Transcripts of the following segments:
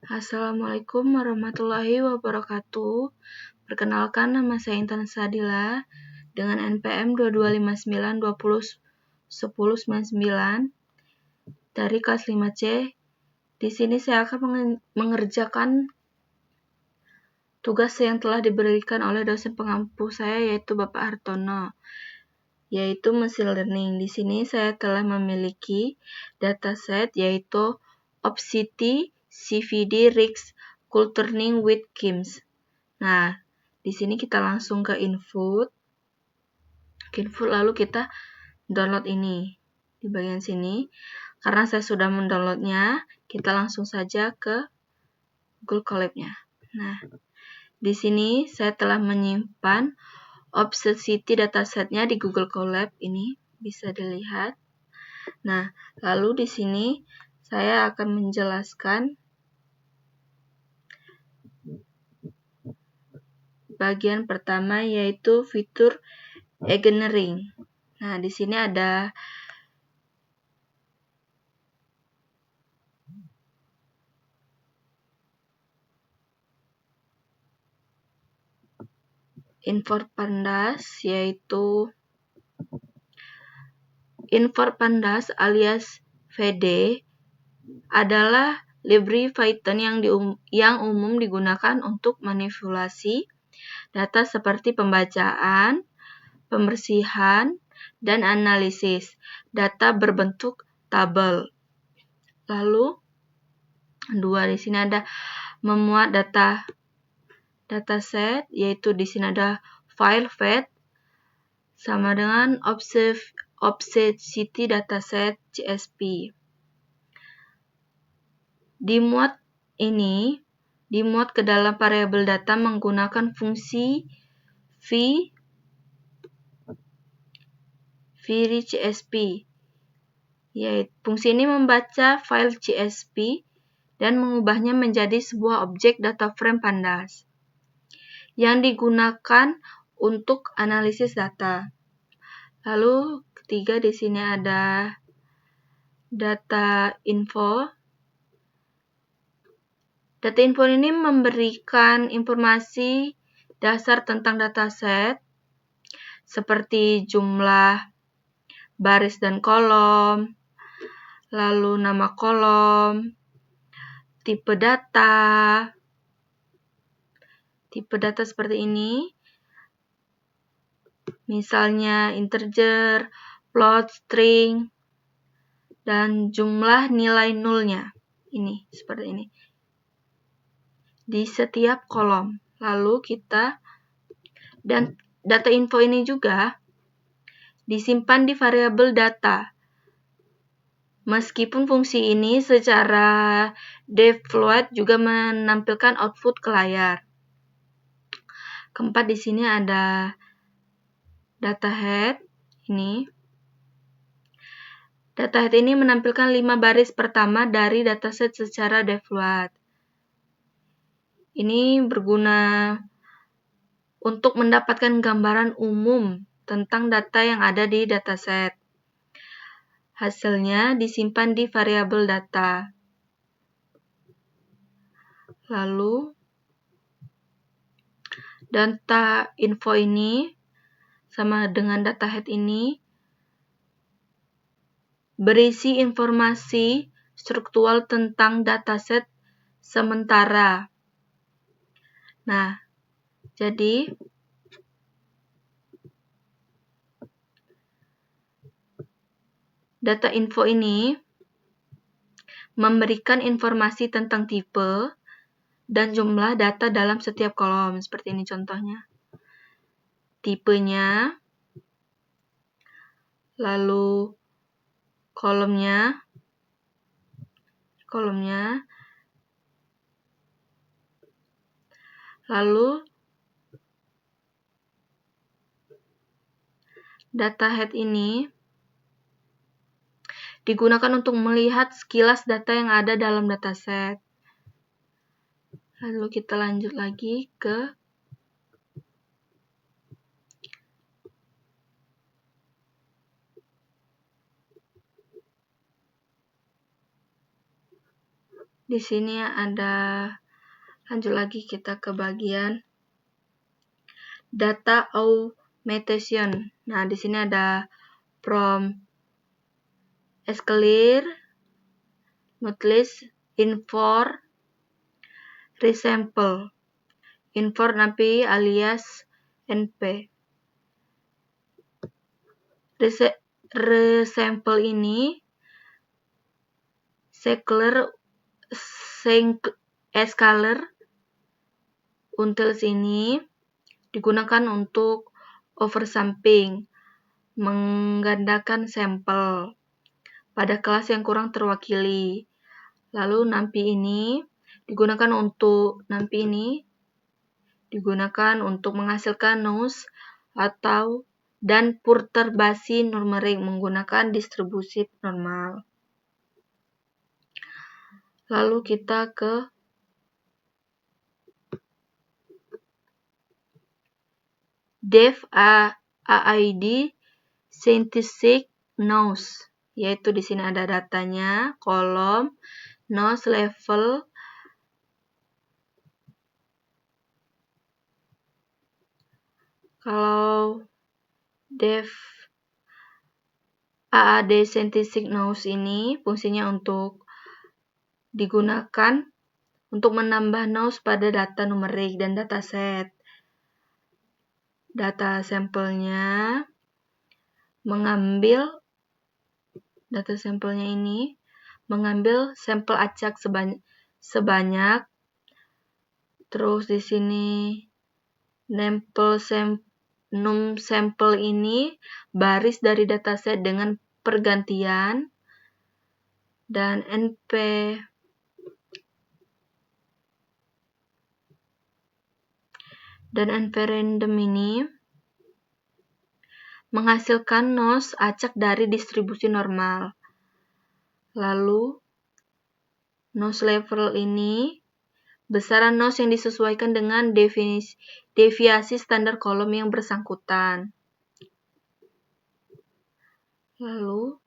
Assalamualaikum warahmatullahi wabarakatuh. Perkenalkan, nama saya Intan Sadila dengan NPM 2259201099 dari kelas 5C. Di sini saya akan mengerjakan tugas yang telah diberikan oleh dosen pengampu saya, yaitu Bapak Hartono, yaitu machine learning. Di sini saya telah memiliki dataset yaitu Opsity CVD RIX Culturning with KIMS. Nah, di sini kita langsung ke input lalu kita download ini di bagian sini. Karena saya sudah mendownloadnya, kita langsung saja ke Google Colab-nya. Nah, di sini saya telah menyimpan Opsity datasetnya di Google Colab, ini bisa dilihat. Nah, lalu di sini saya akan menjelaskan bagian pertama, yaitu fitur engineering. Nah, di sini ada Import Pandas, yaitu Import Pandas alias VD adalah library Python yang umum digunakan untuk manipulasi data seperti pembacaan, pembersihan, dan analisis data berbentuk tabel. Lalu, di sini ada memuat dataset, yaitu di sini ada file fetch sama dengan Opsity dataset CSV. Dimuat ke dalam variabel data menggunakan fungsi CSV. Yaitu fungsi ini membaca file CSV dan mengubahnya menjadi sebuah objek data frame Pandas yang digunakan untuk analisis data. Lalu ketiga, di sini ada data info. Data info ini memberikan informasi dasar tentang dataset seperti jumlah baris dan kolom, lalu nama kolom, tipe data seperti ini, misalnya integer, float, string, dan jumlah nilai nulnya, ini seperti ini, di setiap kolom. Lalu dan data info ini juga disimpan di variabel data. Meskipun fungsi ini secara default juga menampilkan output ke layar. Keempat, di sini ada data head ini. Data head ini menampilkan 5 baris pertama dari dataset secara default. Ini berguna untuk mendapatkan gambaran umum tentang data yang ada di dataset. Hasilnya disimpan di variabel data. Lalu, data info ini sama dengan data head ini berisi informasi struktural tentang dataset sementara. Nah, jadi data info ini memberikan informasi tentang tipe dan jumlah data dalam setiap kolom. Seperti ini contohnya. Tipenya, lalu kolomnya, lalu data head ini digunakan untuk melihat sekilas data yang ada dalam dataset. Lalu kita lanjut lagi ke Di sini ada, lanjut lagi kita ke bagian data automation. Nah, di sini ada from Escalier, Nutlist, Infor, Resample. Infor napi alias NP. Resample ini Escaler Untils ini digunakan untuk oversampling, menggandakan sampel pada kelas yang kurang terwakili. Lalu NumPy ini digunakan untuk menghasilkan nose dan perturbasi numerik menggunakan distribusi normal. Lalu kita ke Dev AID Synthetic Nose, yaitu di sini ada datanya, kolom, nose level, kalau Dev AAD Synthetic Nose ini fungsinya untuk digunakan untuk menambah nose pada data numerik dan dataset. Data sampelnya mengambil sampel acak sebanyak, terus di sini num sampel ini baris dari dataset dengan pergantian, dan NP random ini menghasilkan nose acak dari distribusi normal. Lalu nose level ini besaran nose yang disesuaikan dengan deviasi standar kolom yang bersangkutan. Lalu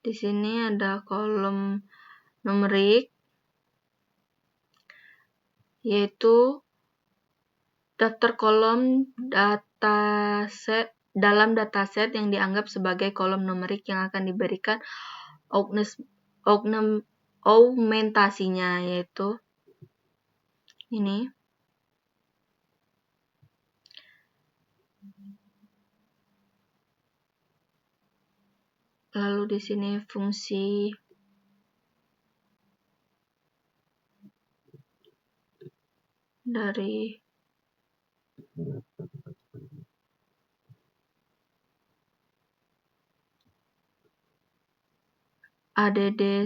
di sini ada kolom numerik, yaitu daftar kolom dalam dataset yang dianggap sebagai kolom numerik yang akan diberikan augmentasinya, yaitu ini. Lalu di sini fungsi dari ADD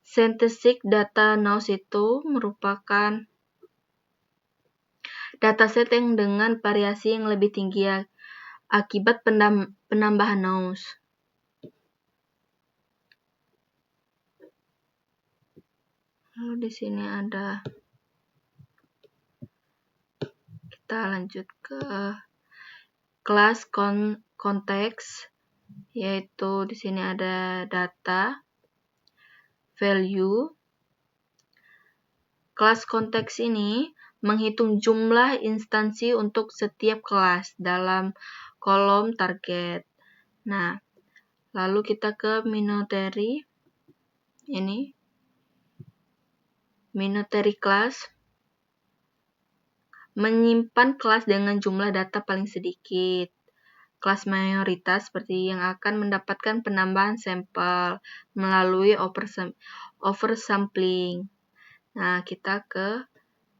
Synthetic Data Nose itu merupakan dataset yang dengan variasi yang lebih tinggi akibat penambahan nose. Lalu di sini ada, kita lanjut ke kelas konteks, yaitu di sini ada data, value. Kelas konteks ini menghitung jumlah instansi untuk setiap kelas dalam kolom target. Nah, lalu kita ke Monetary class, menyimpan kelas dengan jumlah data paling sedikit. Kelas mayoritas seperti yang akan mendapatkan penambahan sampel melalui oversampling. Nah, kita ke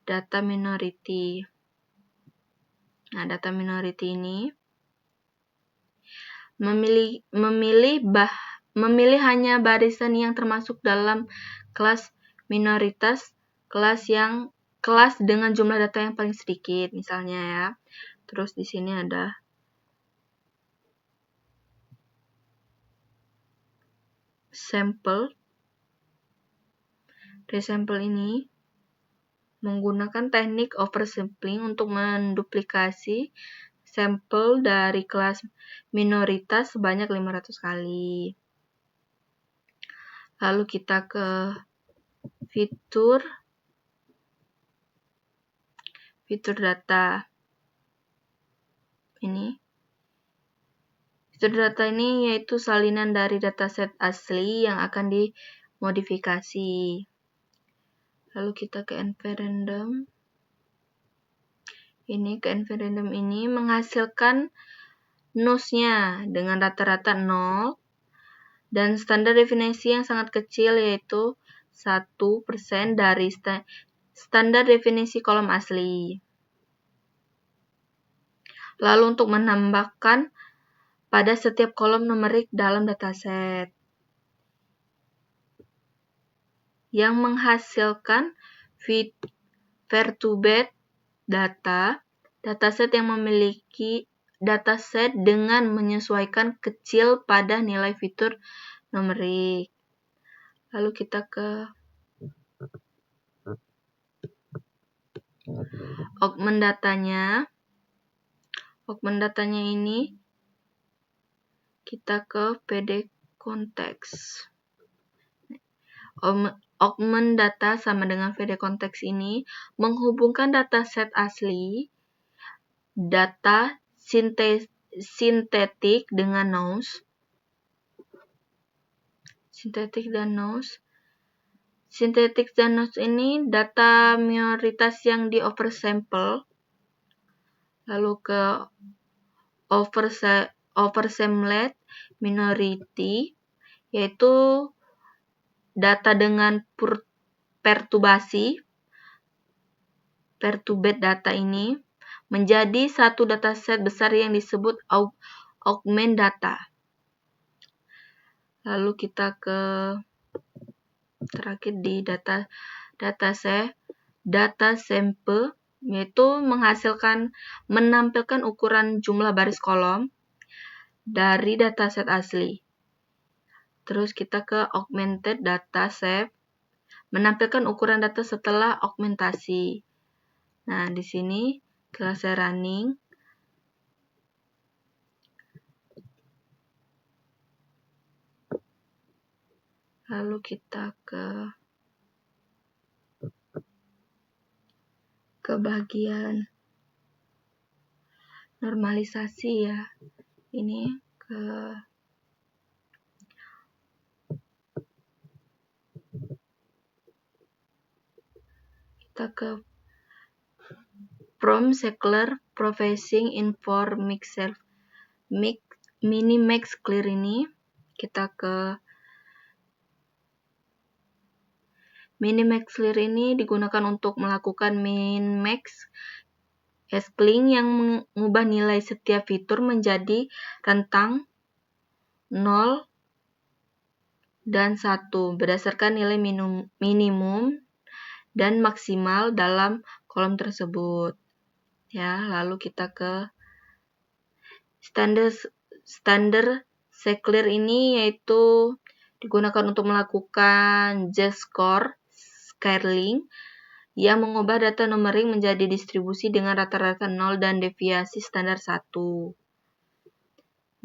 data minority. Nah, data minority ini memilih hanya barisan yang termasuk dalam kelas minoritas, kelas dengan jumlah data yang paling sedikit, misalnya ya. Terus di sini ada resample ini menggunakan teknik oversampling untuk menduplikasi sampel dari kelas minoritas sebanyak 500 kali. Lalu kita ke fitur data. Fitur data ini yaitu salinan dari dataset asli yang akan dimodifikasi. Lalu kita ke env-random. Ke env-random ini menghasilkan NUS-nya dengan rata-rata 0 dan standar definisi yang sangat kecil yaitu 1% dari standar definisi kolom asli. Lalu untuk menambahkan pada setiap kolom numerik dalam dataset yang menghasilkan Vertubed data, dataset yang memiliki dataset dengan menyesuaikan kecil pada nilai fitur numerik. Lalu kita ke augment datanya. Augment datanya ini kita ke PD konteks. Augment data sama dengan PD konteks ini menghubungkan dataset asli, data sintetik dengan noise. Sintetik dan noise ini data minoritas yang di oversample. Lalu ke oversampled minority, yaitu data dengan perturbed data ini menjadi satu dataset besar yang disebut augment data. Lalu kita ke terakhir di data sample, yaitu menampilkan ukuran jumlah baris kolom dari dataset asli. Terus kita ke augmented data set, menampilkan ukuran data setelah augmentasi. Nah, di sini kelasnya running. Lalu kita ke bagian normalisasi ya. Ini kita ke from Seckler Processing for Minimax Clear ini. Kita ke Minimax Clear ini digunakan untuk melakukan min-max scaling yang mengubah nilai setiap fitur menjadi rentang 0 dan 1 berdasarkan nilai minimum dan maksimal dalam kolom tersebut. Ya, lalu kita ke standar Seckler ini yaitu digunakan untuk melakukan Z-score scaling yang mengubah data numerik menjadi distribusi dengan rata-rata 0 dan deviasi standar 1.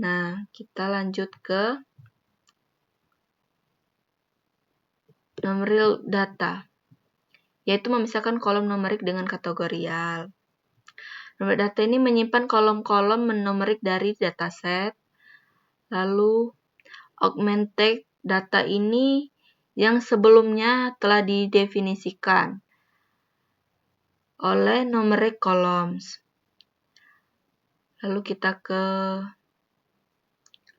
Nah, kita lanjut ke numerical data, yaitu memisahkan kolom numerik dengan kategorial. Numerical data ini menyimpan kolom-kolom numerik dari dataset. Lalu augmented data ini yang sebelumnya telah didefinisikan oleh numeric columns. Lalu kita ke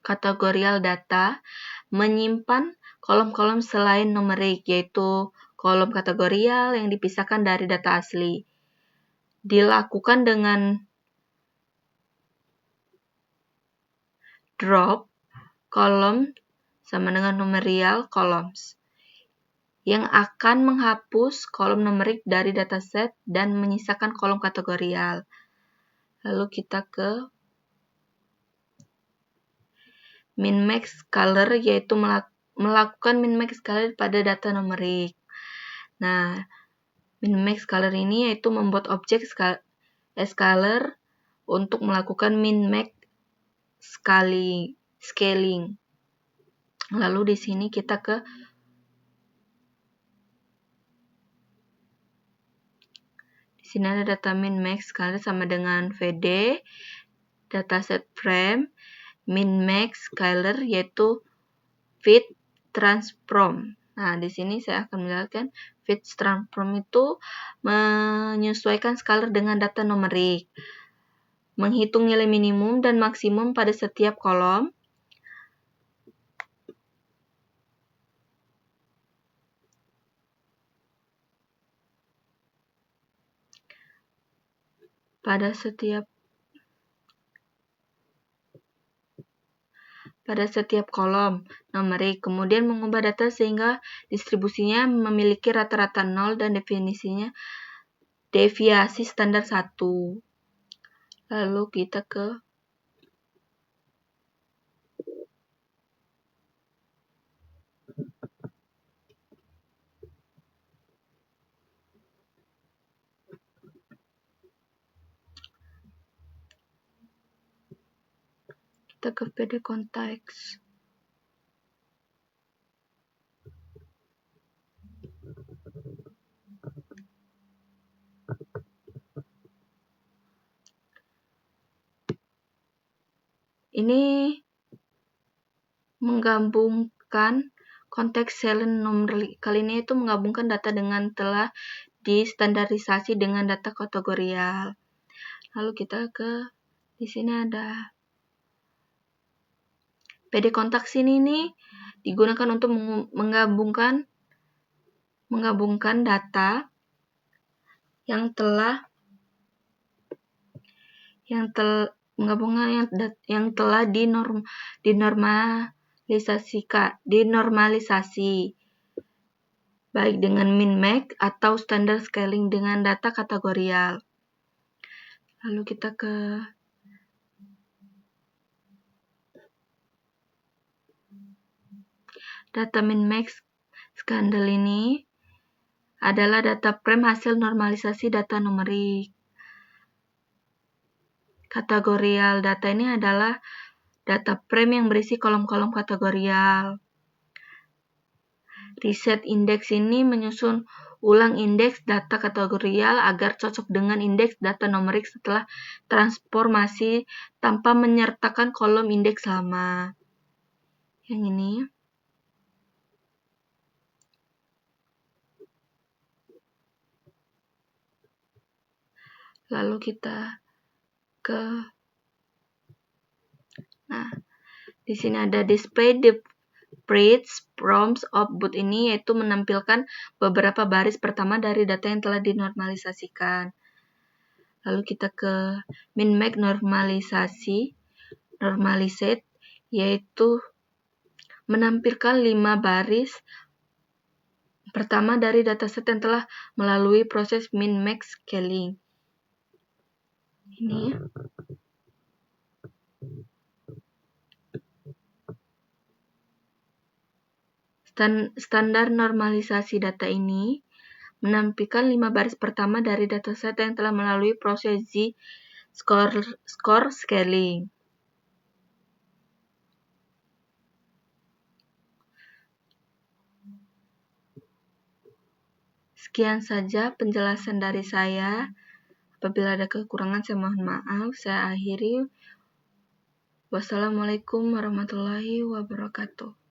kategorial data, menyimpan kolom-kolom selain numerik, yaitu kolom kategorial yang dipisahkan dari data asli. Dilakukan dengan drop kolom sama dengan numerical columns yang akan menghapus kolom numerik dari dataset dan menyisakan kolom kategorial. Lalu kita ke min-max color, yaitu melakukan min-max color pada data numerik. Nah, min-max color ini yaitu membuat objek scalar untuk melakukan min-max scaling. Lalu di sini kita di sini ada data min-max scalar sama dengan VD, dataset frame, min-max scalar yaitu fit transform. Nah, di sini saya akan menjelaskan fit transform itu menyesuaikan scalar dengan data numerik, menghitung nilai minimum dan maksimum pada setiap kolom, pada setiap kolom numerik, kemudian mengubah data sehingga distribusinya memiliki rata-rata 0 dan deviasi standar 1. Lalu kita ke PD konteks. Ini menggabungkan konteks Selenium numeric. Kali ini itu menggabungkan data dengan telah distandarisasi dengan data kategorial. Lalu kita di sini ada PD konteks ini digunakan untuk menggabungkan data yang telah dinormalisasi baik dengan min-max atau standard scaling dengan data kategorial. Lalu kita ke data min-max scaling ini adalah data frame hasil normalisasi data numerik. Kategorial data ini adalah data frame yang berisi kolom-kolom kategorial. Reset index ini menyusun ulang indeks data kategorial agar cocok dengan indeks data numerik setelah transformasi tanpa menyertakan kolom indeks lama. Yang ini. Lalu kita di sini ada display the breadth prompts output ini, yaitu menampilkan beberapa baris pertama dari data yang telah dinormalisasikan. Lalu kita ke min-max normalized, yaitu menampilkan 5 baris pertama dari dataset yang telah melalui proses min-max scaling. Ini. Standar normalisasi data ini menampilkan 5 baris pertama dari dataset yang telah melalui proses z-score scaling. Sekian saja penjelasan dari saya. Apabila ada kekurangan, saya mohon maaf. Saya akhiri. Wassalamualaikum warahmatullahi wabarakatuh.